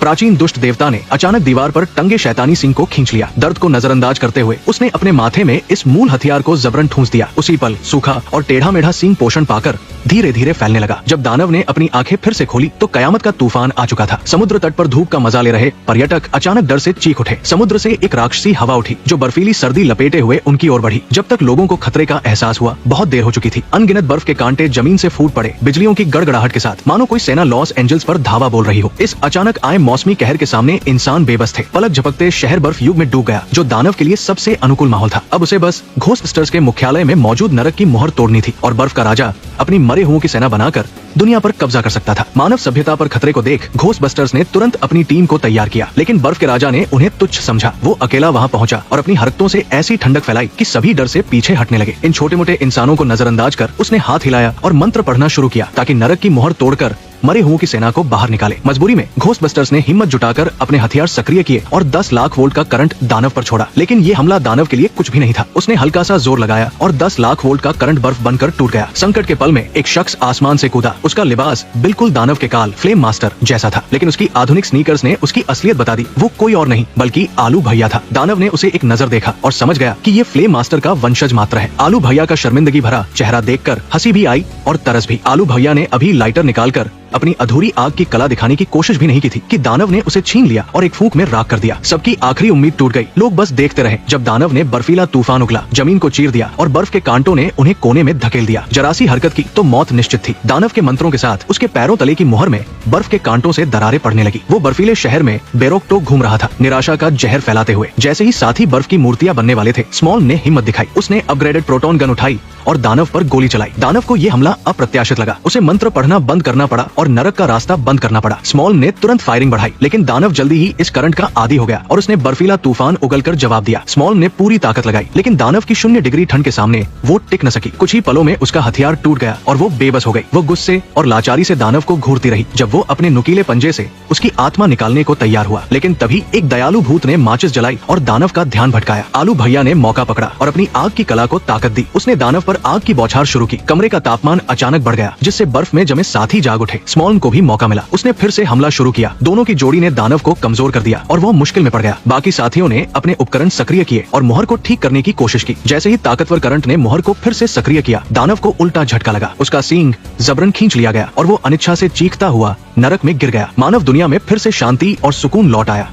प्राचीन दुष्ट देवता ने अचानक दीवार पर टंगे शैतानी सिंह को खींच लिया। दर्द को नजरअंदाज करते हुए उसने अपने माथे में इस मूल हथियार को जबरन ठूंस दिया। उसी पल सूखा और टेढ़ा मेढ़ा सिंह पोषण पाकर धीरे धीरे फैलने लगा। जब दानव ने अपनी आंखें फिर से खोली तो कयामत का तूफान आ चुका था। समुद्र तट पर धूप का मजा ले रहे पर्यटक अचानक डर से चीख उठे। समुद्र से एक राक्षसी हवा उठी जो बर्फीली सर्दी लपेटे हुए उनकी ओर बढ़ी। जब तक लोगों को खतरे का एहसास हुआ बहुत देर हो चुकी थी। अनगिनत बर्फ के कांटे जमीन से फूट पड़े, बिजलियों की गड़गड़ाहट के साथ मानो कोई सेना लॉस एंजल्स पर धावा बोल रही हो। इस अचानक आए मौसमी कहर के सामने इंसान बेबस थे। पलक झपकते शहर बर्फ युग में डूब गया जो दानव के लिए सबसे अनुकूल माहौल था। अब उसे बस घोस्टबस्टर्स के मुख्यालय में मौजूद नरक की मोहर तोड़नी थी और बर्फ का राजा अपनी मरे हुओं की सेना बनाकर दुनिया पर कब्जा कर सकता था। मानव सभ्यता पर खतरे को देख घोस्टबस्टर्स ने तुरंत अपनी टीम को तैयार किया, लेकिन बर्फ के राजा ने उन्हें तुच्छ समझा। वो अकेला वहां पहुंचा और अपनी हरकतों से ऐसी ठंडक फैलाई कि सभी डर से पीछे हटने लगे। इन छोटे मोटे इंसानों को नजरअंदाज कर उसने हाथ हिलाया और मंत्र पढ़ना शुरू किया ताकि नरक की मोहर तोड़कर मरे हुओं की सेना को बाहर निकाले। मजबूरी में घोस्टबस्टर्स ने हिम्मत जुटाकर अपने हथियार सक्रिय किए और 10 लाख वोल्ट का करंट दानव पर छोड़ा। लेकिन ये हमला दानव के लिए कुछ भी नहीं था। उसने हल्का सा जोर लगाया और 10 लाख वोल्ट का करंट बर्फ बनकर टूट गया। संकट के पल में एक शख्स आसमान से कूदा। उसका लिबास बिल्कुल दानव के काल फ्लेम मास्टर जैसा था, लेकिन उसकी आधुनिक स्नीकर्स ने उसकी असलियत बता दी। वो कोई और नहीं बल्कि आलू भैया था। दानव ने उसे एक नजर देखा और समझ गया कि ये फ्लेम मास्टर का वंशज मात्र है। आलू भैया का शर्मिंदगी भरा चेहरा देखकर हंसी भी आई और तरस भी। आलू भैया ने अभी लाइटर निकालकर अपनी अधूरी आग की कला दिखाने की कोशिश भी नहीं की थी कि दानव ने उसे छीन लिया और एक फूंक में राख कर दिया। सबकी आखिरी उम्मीद टूट गई। लोग बस देखते रहे जब दानव ने बर्फीला तूफान उगला, जमीन को चीर दिया और बर्फ के कांटों ने उन्हें कोने में धकेल दिया। जरा सी हरकत की तो मौत निश्चित थी। दानव के मंत्रों के साथ उसके पैरों तले की मोहर में बर्फ के कांटों से दरारें पड़ने लगी। वो बर्फीले शहर में बेरोकटोक घूम रहा था, निराशा का जहर फैलाते हुए। जैसे ही साथी बर्फ की मूर्तियां बनने वाले थे, स्मॉल ने हिम्मत दिखाई। उसने अपग्रेडेड प्रोटॉन गन उठाई और दानव पर गोली चलाई। दानव को ये हमला अप्रत्याशित लगा। उसे मंत्र पढ़ना बंद करना पड़ा और नरक का रास्ता बंद करना पड़ा। स्मॉल ने तुरंत फायरिंग बढ़ाई, लेकिन दानव जल्दी ही इस करंट का आदी हो गया और उसने बर्फीला तूफान उगलकर जवाब दिया। स्मॉल ने पूरी ताकत लगाई, लेकिन दानव की 0 डिग्री ठंड के सामने वो टिक न सकी। कुछ ही पलों में उसका हथियार टूट गया और वो बेबस हो गई। वो गुस्से और लाचारी से दानव को घूरती रही जब वो अपने नुकीले पंजे से उसकी आत्मा निकालने को तैयार हुआ। लेकिन तभी एक दयालु भूत ने माचिस जलाई और दानव का ध्यान भटकाया। आलू भैया ने मौका पकड़ा और अपनी आग की कला को ताकत दी। उसने दानव पर आग की बौछार शुरू की। कमरे का तापमान अचानक बढ़ गया, जिससे बर्फ में जमे साथी जाग उठे। स्मॉल को भी मौका मिला। उसने फिर से हमला शुरू किया। दोनों की जोड़ी ने दानव को कमजोर कर दिया और वो मुश्किल में पड़ गया। बाकी साथियों ने अपने उपकरण सक्रिय किए और मोहर को ठीक करने की कोशिश की। जैसे ही ताकतवर करंट ने मोहर को फिर से सक्रिय किया, दानव को उल्टा झटका लगा। उसका सींग जबरन खींच लिया गया और वो अनिच्छा से चीखता हुआ नरक में गिर गया। मानव दुनिया में फिर से शांति और सुकून लौट आया।